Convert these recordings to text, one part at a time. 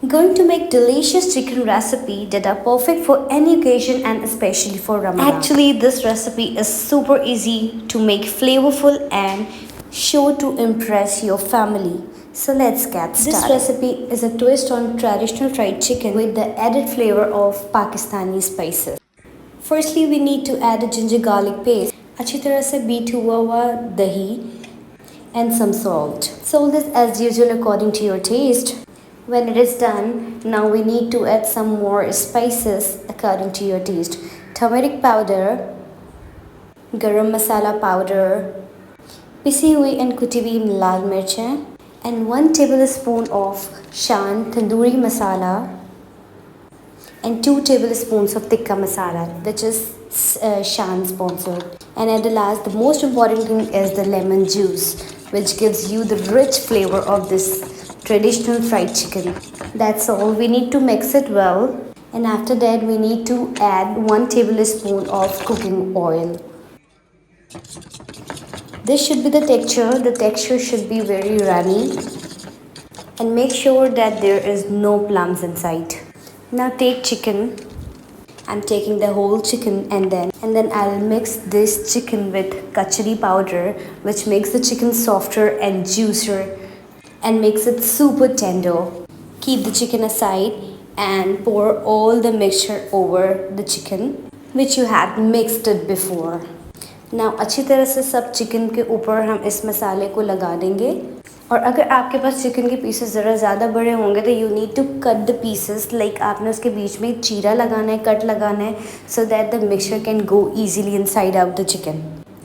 Going to make delicious chicken recipe that are perfect for any occasion and especially for Ramadan. Actually, this recipe is super easy to make, flavorful and sure to impress your family. So let's get started. This recipe is a twist on traditional fried chicken with the added flavor of Pakistani spices. Firstly, we need to add a ginger garlic paste, अच्छी तरह से beat हुआ dahi and some salt. Salt is as usual according to your taste. When it is done, now we need to add some more spices according to your taste. Turmeric powder, garam masala powder, पिसी हुई and कुटी हुई लाल मिर्चें, and 1 tablespoon of shan tandoori masala and 2 tablespoons of tikka masala, which is shan sponsored. And at the last, the most important thing is the lemon juice, which gives you the rich flavor of this traditional fried chicken. That's all. We need to mix it well, and after that we need to add 1 tablespoon of cooking oil. This should be the texture. The texture should be very runny, and make sure that there is no plums inside. Now take chicken. I'm taking the whole chicken, and then I'll mix this chicken with kachari powder, which makes the chicken softer and juicier and makes it super tender. Keep the chicken aside and pour all the mixture over the chicken which you had mixed it before. Now अच्छी तरह से सब chicken के ऊपर हम इस मसाले को लगा देंगे, और अगर आपके पास चिकन के पीसेस ज़रा ज़्यादा बड़े होंगे तो you need to cut the pieces, like आपने उसके बीच में चीरा लगाना है, कट लगाना है, so that the mixture can go easily inside out the chicken.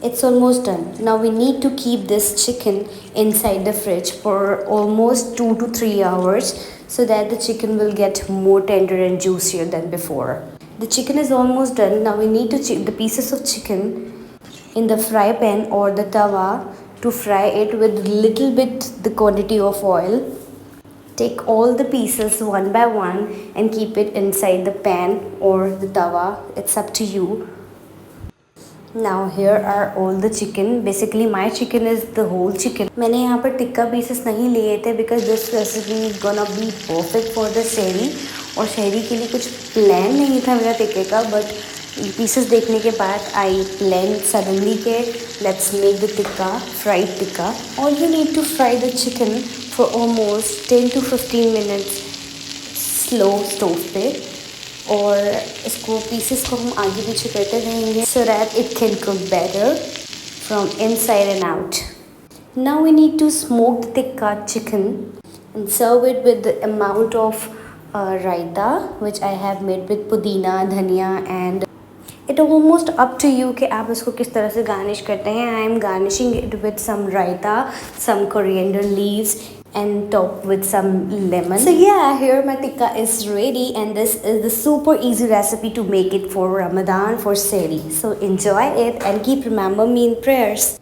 It's almost done. Now we need to keep this chicken inside the fridge for almost 2 to 3 hours so that the chicken will get more tender and juicier than before. The chicken is almost done. Now we need to chip the pieces of chicken in the fry pan or the tawa to fry it with little bit the quantity of oil. Take all the pieces one by one and keep it inside the pan or the tawa. It's up to you. Now here are all the chicken. Basically my chicken is the whole chicken. मैंने यहाँ पर tikka pieces नहीं लिए थे because this recipe is gonna be perfect for the शहरी, और शहरी के लिए कुछ प्लान नहीं था मेरा टिक्के का, बट पीसेस देखने के बाद आई प्लान सडनली के let's make the tikka, fried tikka. All you need to fry the chicken for almost 10 to 15 minutes slow stove पे, और इसको पीसेस को हम आगे पीछे करते रहेंगे so that it can cook better from inside and out. Now we need to smoke the tikka chicken and serve it with the amount of raita which I have made with pudina, dhania, and it almost up to you कि आप इसको किस तरह से garnish करते हैं. I am garnishing it with some raita, some coriander leaves, and top with some lemon. So yeah, here my tikka is ready, and this is the super easy recipe to make it for Ramadan, for Sehri. So enjoy it and keep remember me in prayers.